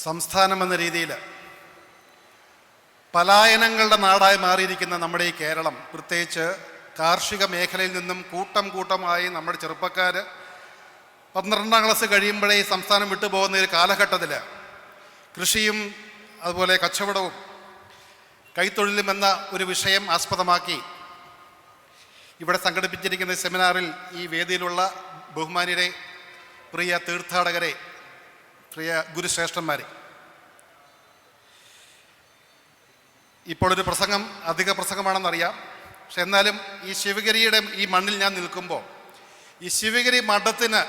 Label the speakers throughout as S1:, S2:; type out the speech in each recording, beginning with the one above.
S1: സംസ്ഥാനം എന്ന രീതിയിൽ പലായനങ്ങളുടെ നാടായി മാറിയിരിക്കുന്ന നമ്മുടെ ഈ കേരളം, പ്രത്യേകിച്ച് കാർഷിക മേഖലയിൽ നിന്നും കൂട്ടമായി നമ്മുടെ ചെറുപ്പക്കാർ 12ാം ക്ലാസ് കഴിയുമ്പോഴേ ഈ സംസ്ഥാനം വിട്ടുപോകുന്ന ഒരു കാലഘട്ടത്തിൽ കൃഷിയും അതുപോലെ കച്ചവടവും കൈത്തൊഴിലും എന്ന ഒരു വിഷയം ആസ്പദമാക്കി ഇവിടെ സംഘടിപ്പിച്ചിരിക്കുന്ന സെമിനാറിൽ ഈ വേദിയിലുള്ള ബഹുമാന്യരെ, പ്രിയ തീർത്ഥാടകരെ, പ്രിയ ഗുരുശ്രേഷ്ഠന്മാരെ, ഇപ്പോഴൊരു പ്രസംഗം അധിക പ്രസംഗമാണെന്നറിയാം. പക്ഷെ എന്നാലും ഈ ശിവഗിരിയുടെ ഈ മണ്ണിൽ ഞാൻ നിൽക്കുമ്പോൾ ഈ ശിവഗിരി മഠത്തിന്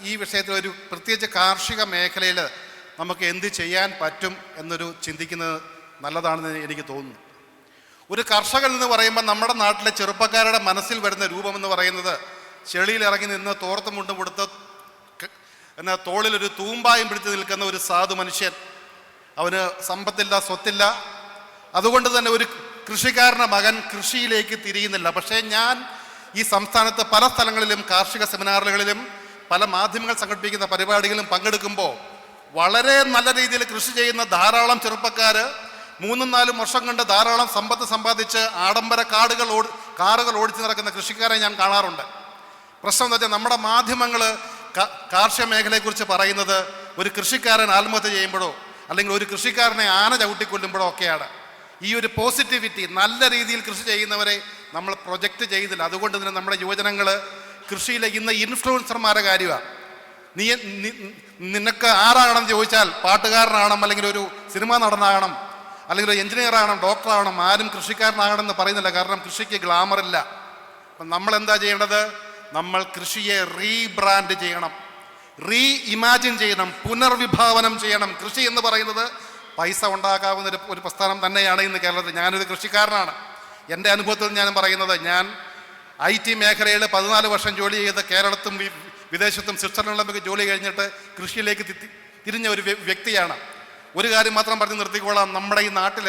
S1: ഈ വിഷയത്തിൽ ഒരു പ്രത്യേകിച്ച് കാർഷിക മേഖലയിൽ നമുക്ക് എന്ത് ചെയ്യാൻ പറ്റും എന്നൊരു ചിന്തിക്കുന്നത് നല്ലതാണെന്ന് എനിക്ക് തോന്നുന്നു. ഒരു കർഷകൻ എന്ന് പറയുമ്പോൾ നമ്മുടെ നാട്ടിലെ ചെറുപ്പക്കാരുടെ മനസ്സിൽ വരുന്ന രൂപമെന്ന് പറയുന്നത് ചെളിയിൽ ഇറങ്ങി നിന്ന് തോർത്ത് മുണ്ടും കൊടുത്ത് എന്നാൽ തോളിലൊരു തൂമ്പായും പിടിച്ച് നിൽക്കുന്ന ഒരു സാധു മനുഷ്യൻ. അവന് സമ്പത്തില്ല, സ്വത്തില്ല. അതുകൊണ്ട് തന്നെ ഒരു കൃഷിക്കാരൻ്റെ മകൻ കൃഷിയിലേക്ക് തിരിയുന്നില്ല. പക്ഷേ ഞാൻ ഈ സംസ്ഥാനത്ത് പല സ്ഥലങ്ങളിലും കാർഷിക സെമിനാറുകളിലും പല മാധ്യമങ്ങൾ സംഘടിപ്പിക്കുന്ന പരിപാടികളിലും പങ്കെടുക്കുമ്പോൾ വളരെ നല്ല രീതിയിൽ കൃഷി ചെയ്യുന്ന ധാരാളം ചെറുപ്പക്കാർ 3-4 വർഷം കൊണ്ട് ധാരാളം സമ്പത്ത് സമ്പാദിച്ച് ആഡംബര കാറുകൾ ഓടിച്ചു നടക്കുന്ന കൃഷിക്കാരെ ഞാൻ കാണാറുണ്ട്. പ്രശ്നം എന്താ വെച്ചാൽ നമ്മുടെ മാധ്യമങ്ങൾ കാർഷിക മേഖലയെക്കുറിച്ച് പറയുന്നത് ഒരു കൃഷിക്കാരൻ ആത്മഹത്യ ചെയ്യുമ്പോഴോ അല്ലെങ്കിൽ ഒരു കൃഷിക്കാരനെ ആന ചവിട്ടിക്കൊല്ലുമ്പോഴോ ഒക്കെയാണ്. ഈ ഒരു പോസിറ്റിവിറ്റി, നല്ല രീതിയിൽ കൃഷി ചെയ്യുന്നവരെ നമ്മൾ പ്രൊജക്റ്റ് ചെയ്യുന്നില്ല. അതുകൊണ്ട് തന്നെ നമ്മുടെ യുവജനങ്ങൾ കൃഷിയിലെ ഇന്ന് ഇൻഫ്ലുവൻസർമാരുടെ കാര്യമാണ്. നിനക്ക് ആരാകണം ചോദിച്ചാൽ പാട്ടുകാരനാകണം, അല്ലെങ്കിൽ ഒരു സിനിമാ നടനാകണം, അല്ലെങ്കിൽ ഒരു എഞ്ചിനീയർ ആകണം, ഡോക്ടറാകണം. ആരും കൃഷിക്കാരനാകണമെന്ന് പറയുന്നില്ല. കാരണം കൃഷിക്ക് ഗ്ലാമറില്ല. അപ്പം നമ്മൾ എന്താ ചെയ്യേണ്ടത്? നമ്മൾ കൃഷിയെ റീബ്രാൻഡ് ചെയ്യണം, ഇമാജിൻ ചെയ്യണം, പുനർവിഭാവനം ചെയ്യണം. കൃഷി എന്ന് പറയുന്നത് പൈസ ഉണ്ടാക്കാവുന്ന ഒരു പ്രസ്ഥാനം തന്നെയാണ് ഇന്ന് കേരളത്തിൽ. ഞാനൊരു കൃഷിക്കാരനാണ്. എൻ്റെ അനുഭവത്തിൽ ഞാൻ പറയുന്നത്, ഞാൻ IT മേഖലയിൽ 14 വർഷം ജോലി ചെയ്ത് കേരളത്തും വിദേശത്തും സ്വിറ്റ്സർലൻഡിലൊക്കെ ജോലി കഴിഞ്ഞിട്ട് കൃഷിയിലേക്ക് തിരിഞ്ഞ ഒരു വ്യക്തിയാണ്. ഒരു കാര്യം മാത്രം പറഞ്ഞ് നിർത്തിക്കോളാം. നമ്മുടെ ഈ നാട്ടിൽ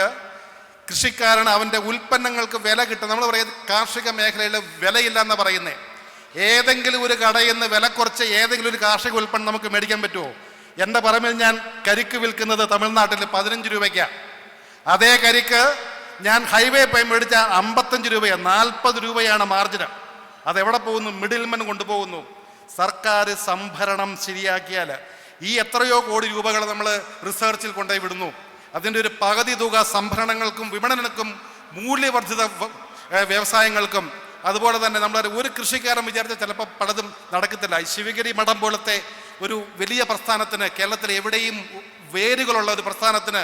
S1: കൃഷിക്കാരന് അവൻ്റെ ഉൽപ്പന്നങ്ങൾക്ക് വില കിട്ടും. നമ്മൾ പറയുന്നത് കാർഷിക മേഖലയിൽ വിലയില്ല എന്ന് പറയുന്നത്. ഏതെങ്കിലും ഒരു കടയിൽ നിന്ന് വില കുറച്ച് ഏതെങ്കിലും ഒരു കാർഷിക ഉൽപ്പന്നം നമുക്ക് മേടിക്കാൻ പറ്റുമോ? എൻ്റെ പറമ്പിൽ ഞാൻ കരിക്ക് വിൽക്കുന്നത് തമിഴ്നാട്ടിൽ 15 രൂപയ്ക്കാണ്. അതേ കരിക്ക് ഞാൻ ഹൈവേ പോയി മേടിച്ചാൽ 55 രൂപയാണ്. 40 രൂപയാണ് മാർജിന്. അതെവിടെ പോകുന്നു? മിഡിൽമെൻ കൊണ്ടുപോകുന്നു. സർക്കാർ സംഭരണം ശരിയാക്കിയാൽ ഈ എത്രയോ കോടി രൂപകൾ നമ്മൾ റിസർച്ചിൽ കൊണ്ടുപോയി വിടുന്നു. അതിൻ്റെ ഒരു പകുതി തുക സംഭരണങ്ങൾക്കും വിപണനക്കും മൂല്യവർദ്ധിത വ്യവസായങ്ങൾക്കും. അതുപോലെ തന്നെ നമ്മൾ ഒരു കൃഷിക്കാരൻ വിചാരിച്ചാൽ ചിലപ്പോൾ പലതും നടക്കത്തില്ല. ശിവഗിരി മഠം പോലത്തെ ഒരു വലിയ പ്രസ്ഥാനത്തിന്, കേരളത്തിൽ എവിടെയും വേരുകളുള്ള ഒരു പ്രസ്ഥാനത്തിന്,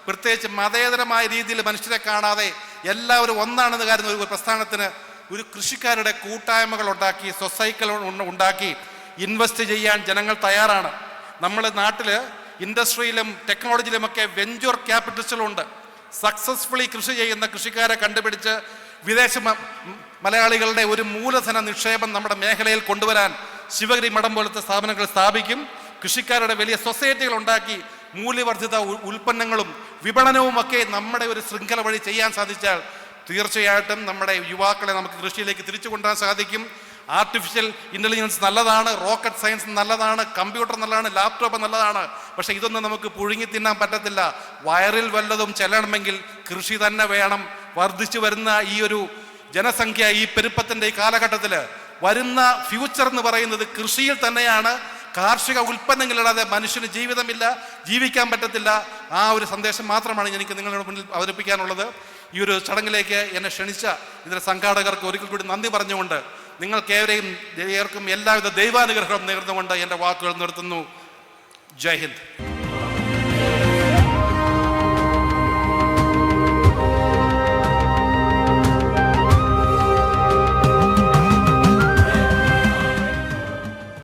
S1: പ്രത്യേകിച്ച് മതേതരമായ രീതിയിൽ മനുഷ്യരെ കാണാതെ എല്ലാവരും ഒന്നാണെന്ന് കരുതുന്ന ഒരു പ്രസ്ഥാനത്തിന് ഒരു കൃഷിക്കാരുടെ കൂട്ടായ്മകൾ ഉണ്ടാക്കി, സൊസൈറ്റികൾ ഉണ്ടാക്കി ഇൻവെസ്റ്റ് ചെയ്യാൻ ജനങ്ങൾ തയ്യാറാണ്. നമ്മുടെ നാട്ടിൽ ഇൻഡസ്ട്രിയിലും ടെക്നോളജിയിലുമൊക്കെ വെഞ്ചർ ക്യാപിറ്റലിസ്റ്റുകളുണ്ട്. സക്സസ്ഫുള്ളി കൃഷി ചെയ്യുന്ന കൃഷിക്കാരെ കണ്ടുപിടിച്ച് വിദേശ മലയാളികളുടെ ഒരു മൂലധന നിക്ഷേപം നമ്മുടെ മേഖലയിൽ കൊണ്ടുവരാൻ ശിവഗിരി മഠം പോലത്തെ സ്ഥാപനങ്ങൾ സ്ഥാപിക്കും. കൃഷിക്കാരുടെ വലിയ സൊസൈറ്റികൾ ഉണ്ടാക്കി മൂല്യവർദ്ധിത ഉൽപ്പന്നങ്ങളും വിപണനവുമൊക്കെ നമ്മുടെ ഒരു ശൃംഖല വഴി ചെയ്യാൻ സാധിച്ചാൽ തീർച്ചയായിട്ടും നമ്മുടെ യുവാക്കളെ നമുക്ക് കൃഷിയിലേക്ക് തിരിച്ചു കൊണ്ടുവരാൻ സാധിക്കും. ആർട്ടിഫിഷ്യൽ ഇൻ്റലിജൻസ് നല്ലതാണ്, റോക്കറ്റ് സയൻസ് നല്ലതാണ്, കമ്പ്യൂട്ടർ നല്ലതാണ്, ലാപ്ടോപ്പ് നല്ലതാണ്. പക്ഷേ ഇതൊന്നും നമുക്ക് പുഴുങ്ങി തിന്നാൻ പറ്റത്തില്ല. വയറിൽ വല്ലതും ചെല്ലണമെങ്കിൽ കൃഷി തന്നെ വേണം. വർദ്ധിച്ചു വരുന്ന ഈ ഒരു ജനസംഖ്യ, ഈ പെരുപ്പത്തിൻ്റെ ഈ കാലഘട്ടത്തിൽ വരുന്ന ഫ്യൂച്ചർ എന്ന് പറയുന്നത് കൃഷിയിൽ തന്നെയാണ്. കാർഷിക ഉൽപ്പന്നങ്ങളില്ലാതെ മനുഷ്യന് ജീവിതമില്ല, ജീവിക്കാൻ പറ്റത്തില്ല. ആ ഒരു സന്ദേശം മാത്രമാണ് എനിക്ക് നിങ്ങളുടെ മുന്നിൽ അവതരിപ്പിക്കാനുള്ളത്. ഈ ഒരു ചടങ്ങിലേക്ക് എന്നെ ക്ഷണിച്ച ഇതിലെ സംഘാടകർക്ക് ഒരിക്കൽ കൂടി നന്ദി പറഞ്ഞുകൊണ്ട് നിങ്ങൾക്കേവരെയും എല്ലാവിധ ദൈവാനുഗ്രഹം നേർന്നുകൊണ്ട് എൻ്റെ വാക്കുകൾ നിർത്തുന്നു. ജയ് ഹിന്ദ്.